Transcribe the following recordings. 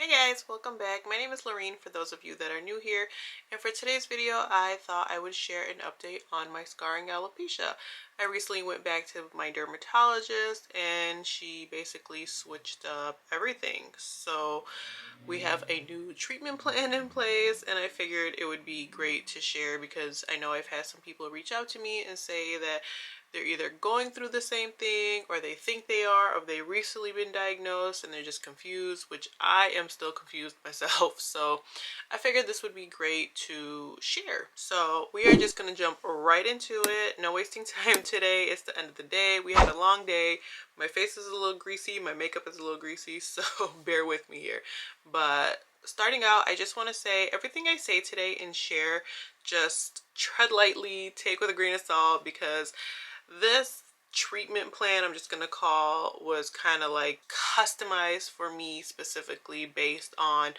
Hey guys, welcome back. My name is Lorrien for those of you that are new here, and for today's video I thought I would share an update on my scarring alopecia. I recently went back to my dermatologist and she basically switched up everything. So we have a new treatment plan in place and I figured it would be great to share because I know I've had some people reach out to me and say that they're either going through the same thing or they think they are, or they've recently been diagnosed and they're just confused, which I am still confused myself. So I figured this would be great to share. So we are just going to jump right into it. No wasting time today. It's the end of the day. We had a long day. My face is a little greasy. My makeup is a little greasy. So bear with me here. But starting out, I just want to say everything I say today and share, just tread lightly, take with a grain of salt, because this treatment plan, I'm just gonna call, was kind of like customized for me specifically based on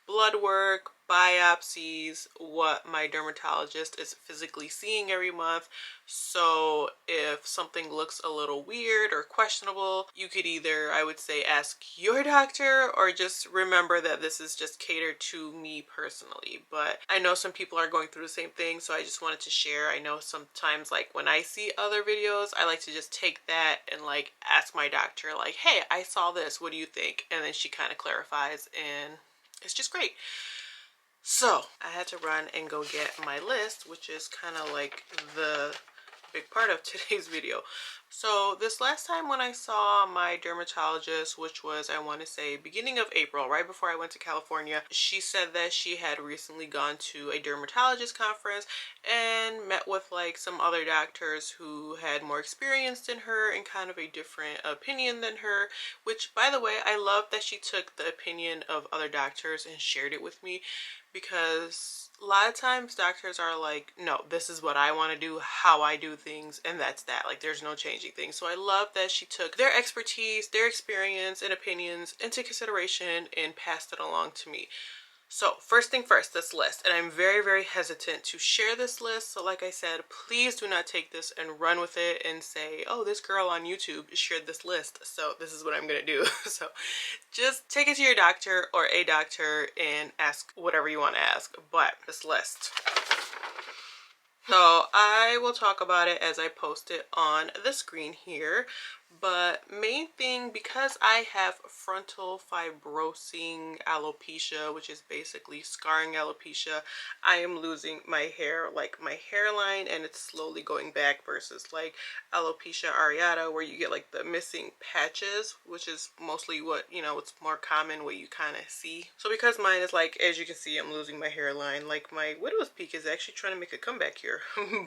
blood work, biopsies, what my dermatologist is physically seeing every month. So if something looks a little weird or questionable, you could either, I would say, ask your doctor or just remember that this is just catered to me personally. But I know some people are going through the same thing, so I just wanted to share. I know sometimes, like when I see other videos, I like to just take that and like ask my doctor, like, hey, I saw this, what do you think? And then she kind of clarifies, and it's just great. So I had to run and go get my list, which is kind of like the big part of today's video. So this last time when I saw my dermatologist, which was, I want to say, beginning of April, right before I went to California, she said that she had recently gone to a dermatologist conference and met with like some other doctors who had more experience than her and kind of a different opinion than her, which, by the way, I love that she took the opinion of other doctors and shared it with me, because a lot of times doctors are like, no, this is what I want to do, how I do things, and that's that. Like, there's no changing things. So I love that she took their expertise, their experience, and opinions into consideration and passed it along to me. So first thing first, this list, and I'm very, very hesitant to share this list. So like I said, please do not take this and run with it and say, oh, this girl on YouTube shared this list, so this is what I'm gonna do. So just take it to your doctor or a doctor and ask whatever you want to ask. But this list, so I will talk about it as I post it on the screen here. But main thing, because I have frontal fibrosing alopecia, which is basically scarring alopecia, I am losing my hair, like my hairline, and it's slowly going back, versus like alopecia areata, where you get like the missing patches, which is mostly what, you know, it's more common what you kind of see. So because mine is like, as you can see, I'm losing my hairline. Like my widow's peak is actually trying to make a comeback here.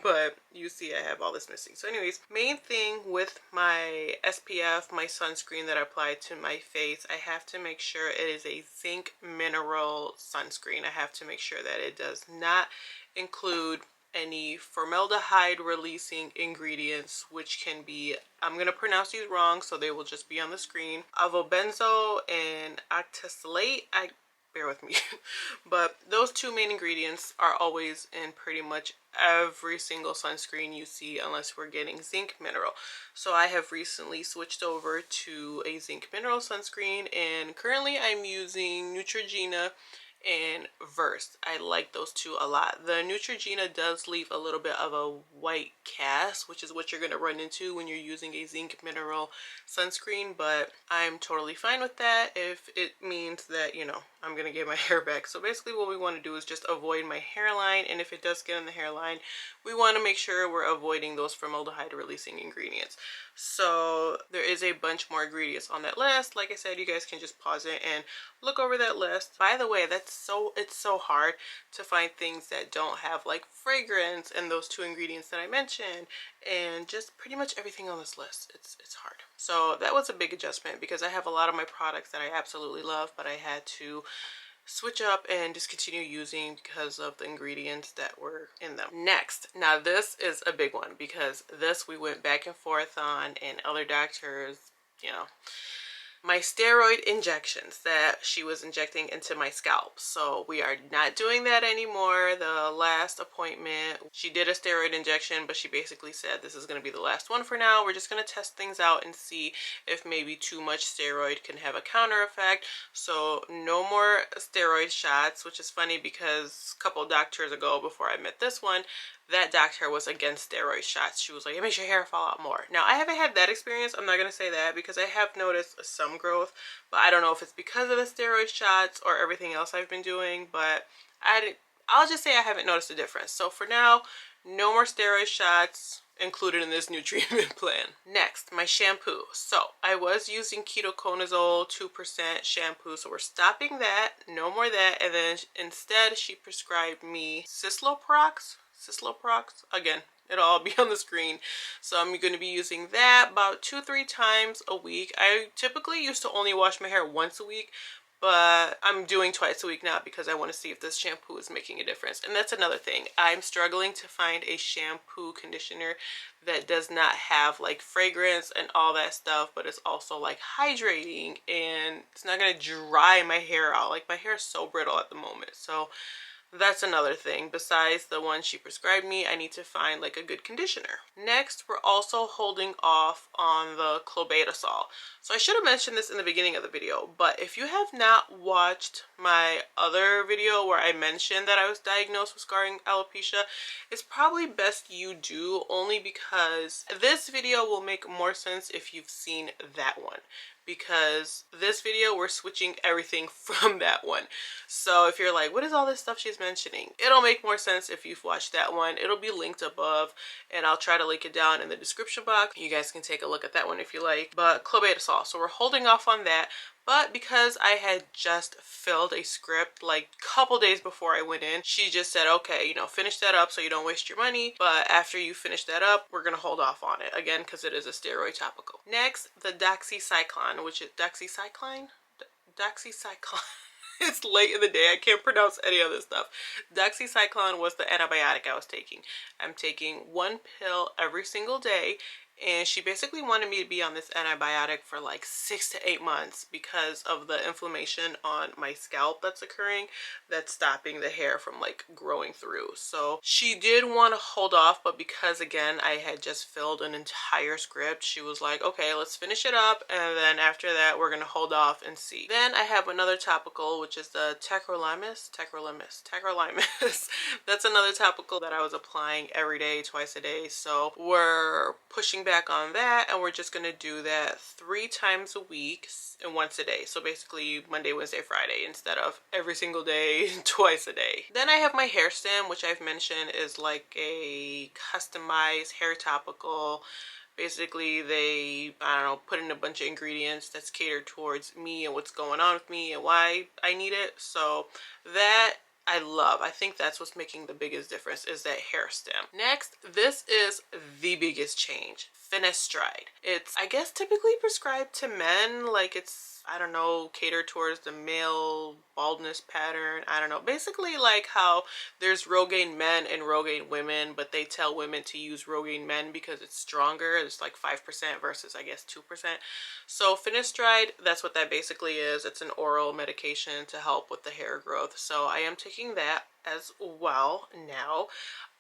But you see I have all this missing. So anyways, main thing with my SPF, my sunscreen that I apply to my face, I have to make sure it is a zinc mineral sunscreen. I have to make sure that it does not include any formaldehyde releasing ingredients, which can be, I'm going to pronounce these wrong, so they will just be on the screen, avobenzo and octazolate. Bear with me. But those two main ingredients are always in pretty much every single sunscreen you see, unless we're getting zinc mineral. So I have recently switched over to a zinc mineral sunscreen, and currently I'm using Neutrogena and Versed. I like those two a lot. The Neutrogena does leave a little bit of a white cast, which is what you're going to run into when you're using a zinc mineral sunscreen, but I'm totally fine with that if it means that, you know, I'm going to get my hair back. So basically what we want to do is just avoid my hairline, and if it does get in the hairline, we want to make sure we're avoiding those formaldehyde releasing ingredients. So there is a bunch more ingredients on that list. Like I said, you guys can just pause it and look over that list. By the way, it's so hard to find things that don't have like fragrance and those two ingredients that I mentioned, and just pretty much everything on this list. It's hard. So that was a big adjustment, because I have a lot of my products that I absolutely love, but I had to switch up and discontinue using because of the ingredients that were in them. Next, now this is a big one, because this we went back and forth on, and other doctors, you know, my steroid injections that she was injecting into my scalp. So we are not doing that anymore. The last appointment, she did a steroid injection, but she basically said this is going to be the last one for now. We're just going to test things out and see if maybe too much steroid can have a counter effect. So no more steroid shots, which is funny because a couple doctors ago before I met this one, that doctor was against steroid shots. She was like, it makes your hair fall out more. Now, I haven't had that experience. I'm not going to say that because I have noticed some growth, but I don't know if it's because of the steroid shots or everything else I've been doing, but I'll just say I haven't noticed a difference. So for now, no more steroid shots included in this new treatment plan. Next, my shampoo. So I was using ketoconazole 2% shampoo, so we're stopping that. No more that. And then instead, she prescribed me Cisloprox. Again, it'll all be on the screen. So I'm going to be using that about 2-3 times a week. I typically used to only wash my hair once a week, but I'm doing twice a week now because I want to see if this shampoo is making a difference. And that's another thing. I'm struggling to find a shampoo conditioner that does not have like fragrance and all that stuff, but it's also like hydrating and it's not going to dry my hair out. Like my hair is so brittle at the moment. So that's another thing. Besides the one she prescribed me, I need to find like a good conditioner. Next, we're also holding off on the clobetasol. So I should have mentioned this in the beginning of the video, but if you have not watched my other video where I mentioned that I was diagnosed with scarring alopecia, it's probably best you do, only because this video will make more sense if you've seen that one. Because this video, we're switching everything from that one. So if you're like, what is all this stuff she's mentioning? It'll make more sense if you've watched that one. It'll be linked above, and I'll try to link it down in the description box. You guys can take a look at that one if you like. But clobetasol, so we're holding off on that. But because I had just filled a script like a couple days before I went in, she just said, okay, you know, finish that up so you don't waste your money. But after you finish that up, we're going to hold off on it. Again, because it is a steroid topical. Next, the doxycycline, which is doxycycline? It's late in the day. I can't pronounce any of this stuff. Doxycycline was the antibiotic I was taking. I'm taking one pill every single day. And she basically wanted me to be on this antibiotic for like 6 to 8 months because of the inflammation on my scalp that's occurring that's stopping the hair from like growing through. So she did want to hold off, but because again I had just filled an entire script, she was like, okay, let's finish it up, and then after that we're gonna hold off and see. Then I have another topical, which is the tacrolimus. That's another topical that I was applying every day, twice a day. So we're pushing back on that, and we're just gonna do that 3 times a week and once a day. So basically Monday, Wednesday, Friday instead of every single day, twice a day. Then I have my hair stem, which I've mentioned is like a customized hair topical. Basically they, I don't know, put in a bunch of ingredients that's catered towards me and what's going on with me and why I need it. So that I love. I think that's what's making the biggest difference, is that hair stem. Next, this is the biggest change. Finasteride. It's, I guess, typically prescribed to men. Like it's, I don't know, catered towards the male baldness pattern. I don't know. Basically like how there's Rogaine men and Rogaine women, but they tell women to use Rogaine men because it's stronger. It's like 5% versus, I guess, 2%. So finasteride, that's what that basically is. It's an oral medication to help with the hair growth. So I am taking that as well now.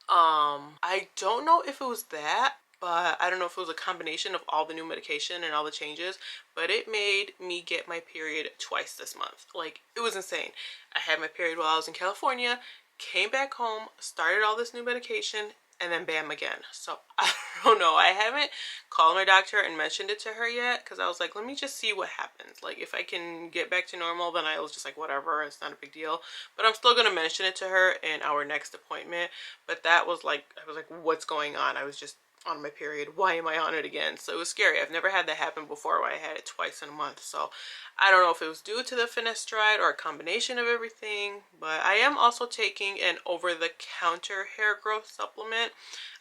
I don't know if it was that, but I don't know if it was a combination of all the new medication and all the changes, but it made me get my period twice this month. Like, it was insane. I had my period while I was in California, came back home, started all this new medication, and then bam again. So I don't know. I haven't called my doctor and mentioned it to her yet because I was like, let me just see what happens. Like if I can get back to normal, then I was just like, whatever, it's not a big deal. But I'm still going to mention it to her in our next appointment. But that was like, I was like, what's going on? I was just on my period. Why am I on it again? So it was scary. I've never had that happen before where I had it twice in a month. So I don't know if it was due to the finasteride or a combination of everything, but I am also taking an over-the-counter hair growth supplement.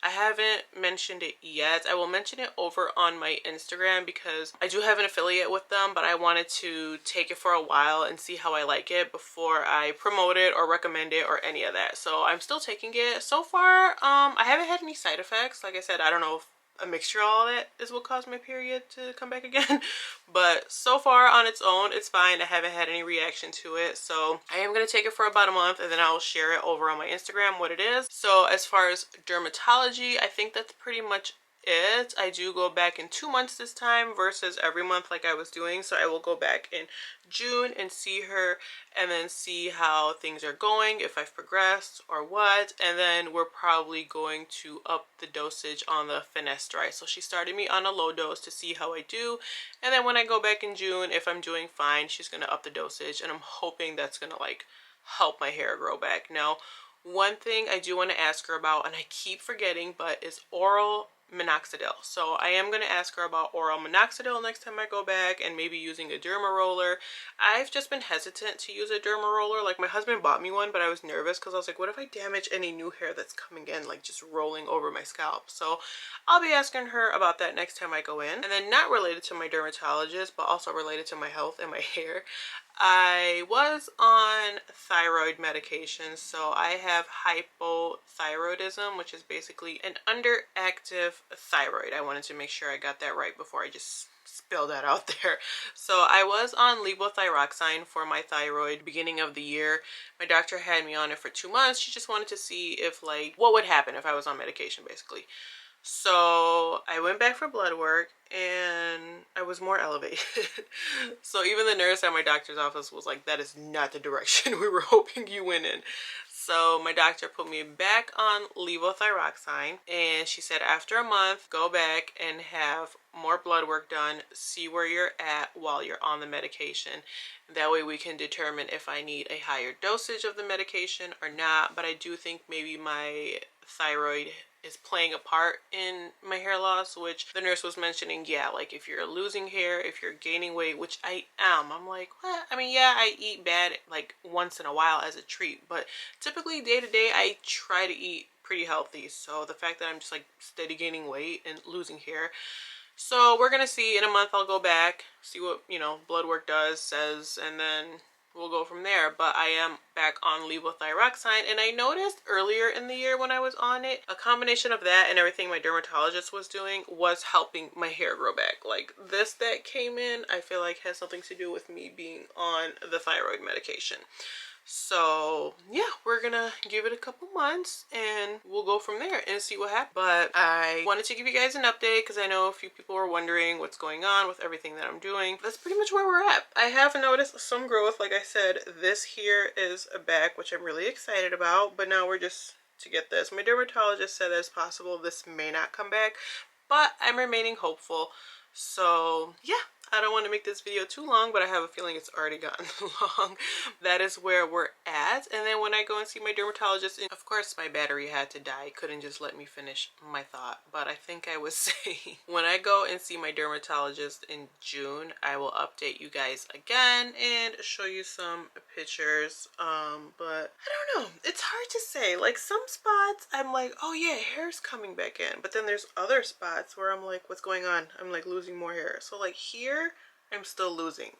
I haven't mentioned it yet. I will mention it over on my Instagram because I do have an affiliate with them, but I wanted to take it for a while and see how I like it before I promote it or recommend it or any of that. So I'm still taking it. So far, I haven't had any side effects. Like I said, I don't know if a mixture of all that is what caused my period to come back again. But so far on its own, it's fine. I haven't had any reaction to it. So I am going to take it for about a month, and then I will share it over on my Instagram what it is. So as far as dermatology, I think that's pretty much it. I do go back in 2 months this time versus every month like I was doing. So I will go back in June and see her, and then see how things are going, if I've progressed or what. And then we're probably going to up the dosage on the finasteride. So she started me on a low dose to see how I do, and then when I go back in June, if I'm doing fine, she's gonna up the dosage, and I'm hoping that's gonna like help my hair grow back. Now, one thing I do want to ask her about, and I keep forgetting, but is oral minoxidil. So I am going to ask her about oral minoxidil next time I go back, and maybe using a derma roller. I've just been hesitant to use a derma roller. Like, my husband bought me one, but I was nervous because I was like, what if I damage any new hair that's coming in, like just rolling over my scalp? So I'll be asking her about that next time I go in. And then, not related to my dermatologist, but also related to my health and my hair, I was on thyroid medication. So I have hypothyroidism, which is basically an underactive thyroid. I wanted to make sure I got that right before I just spill that out there. So I was on levothyroxine for my thyroid beginning of the year. My doctor had me on it for 2 months. She just wanted to see if, like, what would happen if I was on medication, basically. So I went back for blood work, and I was more elevated. So even the nurse at my doctor's office was like, that is not the direction we were hoping you went in. So my doctor put me back on levothyroxine, and she said after a month, go back and have more blood work done, see where you're at while you're on the medication. That way we can determine if I need a higher dosage of the medication or not. But I do think maybe my thyroid is playing a part in my hair loss, which the nurse was mentioning. Yeah, like if you're losing hair, if you're gaining weight, which I am, I'm like, what? I mean, yeah, I eat bad like once in a while as a treat, but typically day to day I try to eat pretty healthy. So the fact that I'm just like steady gaining weight and losing hair. So we're gonna see. In a month I'll go back, see what, you know, blood work says, and then we'll go from there. But I am back on levothyroxine, and I noticed earlier in the year when I was on it, a combination of that and everything my dermatologist was doing was helping my hair grow back. Like this that came in, I feel like has something to do with me being on the thyroid medication. So yeah, we're gonna give it a couple months and we'll go from there and see what happens. But I wanted to give you guys an update because I know a few people were wondering what's going on with everything that I'm doing. That's pretty much where we're at. I have noticed some growth. Like I said, this here is a back, which I'm really excited about, but now we're just to get this. My dermatologist said that it's possible this may not come back, but I'm remaining hopeful. So yeah, I don't want to make this video too long, but I have a feeling it's already gotten long. That is where we're at. And then when I go and see my dermatologist, of course my battery had to die. Couldn't just let me finish my thought. But I think I was saying, when I go and see my dermatologist in June, I will update you guys again and show you some pictures. But I don't know. It's hard to say. Like some spots I'm like, oh yeah, hair's coming back in. But then there's other spots where I'm like, what's going on? I'm like losing more hair. So like here, I'm still losing,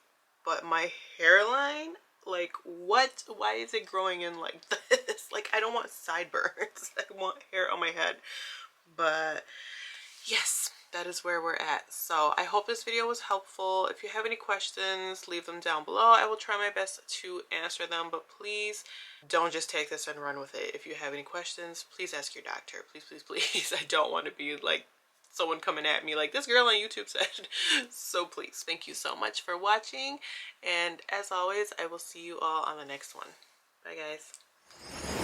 but my hairline, like what? Why is it growing in like this? Like I don't want sideburns. I want hair on my head. But yes, that is where we're at. So I hope this video was helpful. If you have any questions, leave them down below. I will try my best to answer them, but please don't just take this and run with it. If you have any questions, please ask your doctor. Please, please, please. I don't want to be like someone coming at me like this girl on YouTube said. So please, thank you so much for watching, and as always, I will see you all on the next one. Bye guys.